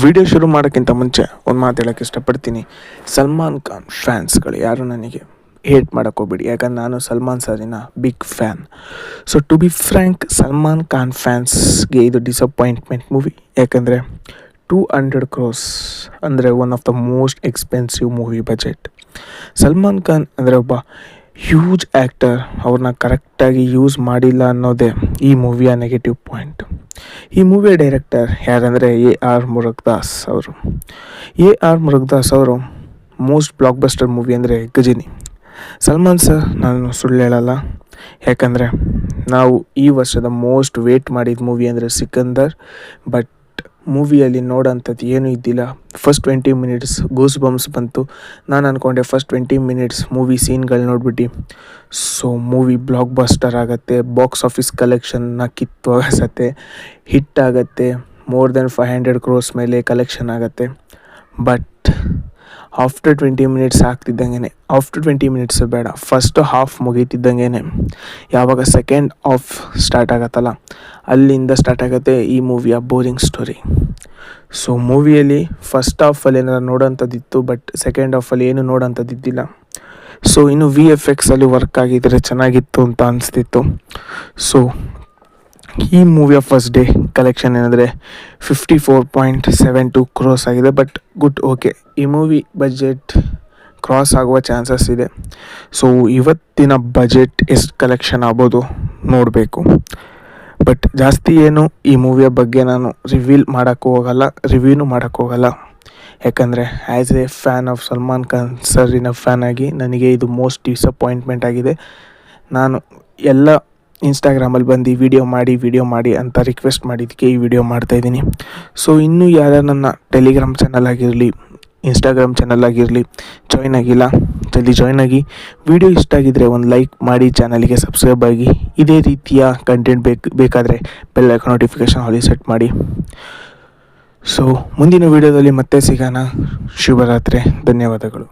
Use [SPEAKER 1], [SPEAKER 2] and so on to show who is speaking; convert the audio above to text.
[SPEAKER 1] Video ಶುರು ಮಾಡೋಕ್ಕಿಂತ ಮುಂಚೆ ಒಂದು ಮಾತು ಹೇಳೋಕ್ಕೆ ಇಷ್ಟಪಡ್ತೀನಿ. ಸಲ್ಮಾನ್ ಖಾನ್ ಫ್ಯಾನ್ಸ್ಗಳು ಯಾರು ನನಗೆ ಹೇಟ್ ಮಾಡೋಕ್ಕೆ ಹೋಗ್ಬಿಡಿ, ಯಾಕಂದ್ರೆ ನಾನು ಸಲ್ಮಾನ್ ಸರಿನ big fan. So to be frank, Salman Khan ಫ್ಯಾನ್ಸ್ಗೆ ಇದು ಡಿಸಪಾಯಿಂಟ್ಮೆಂಟ್ ಮೂವಿ. ಯಾಕಂದರೆ 200 crores ಅಂದರೆ one of the most expensive movie budget. Salman Khan ಅಂದರೆ ಒಬ್ಬ ಹ್ಯೂಜ್ ಆ್ಯಕ್ಟರ್, ಅವ್ರನ್ನ ಕರೆಕ್ಟಾಗಿ ಯೂಸ್ ಮಾಡಿಲ್ಲ ಅನ್ನೋದೇ ಈ ಮೂವಿಯ ನೆಗೆಟಿವ್ ಪಾಯಿಂಟ್. ಈ ಮೂವಿಯ ಡೈರೆಕ್ಟರ್ ಯಾರಂದರೆ AR ಮುರುಗದಾಸ್ ಅವರು. AR ಮುರುಗದಾಸ್ ಅವರು ಮೋಸ್ಟ್ ಬ್ಲಾಕ್ ಬಸ್ಟರ್ ಮೂವಿ ಅಂದರೆ ಗಜಿನಿ. ಸಲ್ಮಾನ್ ಸರ್, ನಾನು ಸುಳ್ಳು ಹೇಳಲ್ಲ, ಯಾಕಂದರೆ ನಾವು ಈ ವರ್ಷದ ಮೋಸ್ಟ್ ವೇಟ್ ಮಾಡಿದ ಮೂವಿ ಅಂದರೆ ಸಿಕಂದರ್. ಬಟ್ ಮೂವಿಯಲ್ಲಿ ನೋಡೋಂಥದ್ದು ಏನೂ ಇದ್ದಿಲ್ಲ. ಫಸ್ಟ್ 20 minutes ಗೂಸ್ ಬಂಪ್ಸ್ ಬಂತು. ನಾನು ಅಂದ್ಕೊಂಡೆ ಫಸ್ಟ್ 20 minutes ಮೂವಿ ಸೀನ್ಗಳು ನೋಡ್ಬಿಟ್ಟು ಸೊ ಮೂವಿ ಬ್ಲಾಕ್ ಬಸ್ಟರ್ ಆಗುತ್ತೆ, ಬಾಕ್ಸ್ ಆಫೀಸ್ ಕಲೆಕ್ಷನ್ನ ಕಿತ್ತು ಹೋಗಿಸತ್ತೆ, ಹಿಟ್ ಆಗುತ್ತೆ, ಮೋರ್ ದೆನ್ 500 crores ಮೇಲೆ ಕಲೆಕ್ಷನ್ ಆಗುತ್ತೆ. ಬಟ್ ಆಫ್ಟರ್ 20 minutes ಆಗ್ತಿದ್ದಂಗೆ, ಆಫ್ಟರ್ 20 minutes ಬೇಡ, ಫಸ್ಟ್ ಹಾಫ್ ಮುಗೀತಿದ್ದಂಗೆ, ಯಾವಾಗ ಸೆಕೆಂಡ್ ಹಾಫ್ ಸ್ಟಾರ್ಟ್ ಆಗುತ್ತಲ್ಲ, ಅಲ್ಲಿಂದ ಸ್ಟಾರ್ಟ್ ಆಗುತ್ತೆ ಈ ಮೂವಿಯ ಬೋರಿಂಗ್ ಸ್ಟೋರಿ. ಸೊ ಮೂವಿಯಲ್ಲಿ ಫಸ್ಟ್ ಹಾಫಲ್ಲಿ ಏನಾರು ನೋಡೋಂಥದ್ದಿತ್ತು, ಬಟ್ ಸೆಕೆಂಡ್ ಹಾಫಲ್ಲಿ ಏನು ನೋಡೋಂಥದ್ದಿದ್ದಿಲ್ಲ. ಸೊ ಇನ್ನು VFX ಅಲ್ಲಿ ವರ್ಕ್ ಆಗಿದ್ದರೆ ಚೆನ್ನಾಗಿತ್ತು ಅಂತ ಅನಿಸ್ತಿತ್ತು. ಸೊ ಈ ಮೂವಿಯ ಫಸ್ಟ್ ಡೇ ಕಲೆಕ್ಷನ್ ಏನಂದರೆ 54.72 crores ಆಗಿದೆ. But good, okay. ಈ ಮೂವಿ ಬಜೆಟ್ ಕ್ರಾಸ್ ಆಗುವ ಚಾನ್ಸಸ್ ಇದೆ. ಸೊ ಇವತ್ತಿನ ಬಜೆಟ್ ಎಷ್ಟು ಕಲೆಕ್ಷನ್ ಆಗ್ಬೋದು ನೋಡಬೇಕು. ಬಟ್ ಜಾಸ್ತಿ ಏನು ಈ ಮೂವಿಯ ಬಗ್ಗೆ ನಾನು ರಿವ್ಯೂನೂ ಮಾಡೋಕ್ಕೆ ಹೋಗಲ್ಲ. ಯಾಕಂದರೆ as a fan of Salman Khan ಸರಿನ ಫ್ಯಾನ್ ಆಗಿ ನನಗೆ ಇದು ಮೋಸ್ಟ್ ಡಿಸಪಾಯಿಂಟ್ಮೆಂಟ್ ಆಗಿದೆ. ನಾನು ಎಲ್ಲ ಇನ್ಸ್ಟಾಗ್ರಾಮಲ್ಲಿ ಬಂದು ವಿಡಿಯೋ ಮಾಡಿ ಅಂತ ರಿಕ್ವೆಸ್ಟ್ ಮಾಡಿದ್ದಕ್ಕೆ ಈ ವಿಡಿಯೋ ಮಾಡ್ತಾಯಿದ್ದೀನಿ. ಸೊ ಇನ್ನೂ ಯಾರು ನನ್ನ ಟೆಲಿಗ್ರಾಮ್ ಚಾನಲ್ ಆಗಿರಲಿ, ಇನ್ಸ್ಟಾಗ್ರಾಮ್ ಚಾನಲ್ ಆಗಿರಲಿ ಜಾಯ್ನ್ ಆಗಿಲ್ಲ, ಜಲ್ದಿ ಜಾಯ್ನ್ ಆಗಿ. ವಿಡಿಯೋ ಇಷ್ಟ ಆಗಿದ್ದರೆ ಒಂದು ಲೈಕ್ ಮಾಡಿ, ಚಾನಲ್ಗೆ ಸಬ್ಸ್ಕ್ರೈಬ್ ಆಗಿ. ಇದೇ ರೀತಿಯ ಕಂಟೆಂಟ್ ಬೇಕಾದರೆ ಬೆಲ್ ಐಕಾನ್ ನೋಟಿಫಿಕೇಷನ್ ಹಾಲಿ ಸೆಟ್ ಮಾಡಿ. ಸೊ ಮುಂದಿನ ವಿಡಿಯೋದಲ್ಲಿ ಮತ್ತೆ ಸಿಗೋಣ. ಶುಭರಾತ್ರಿ, ಧನ್ಯವಾದಗಳು.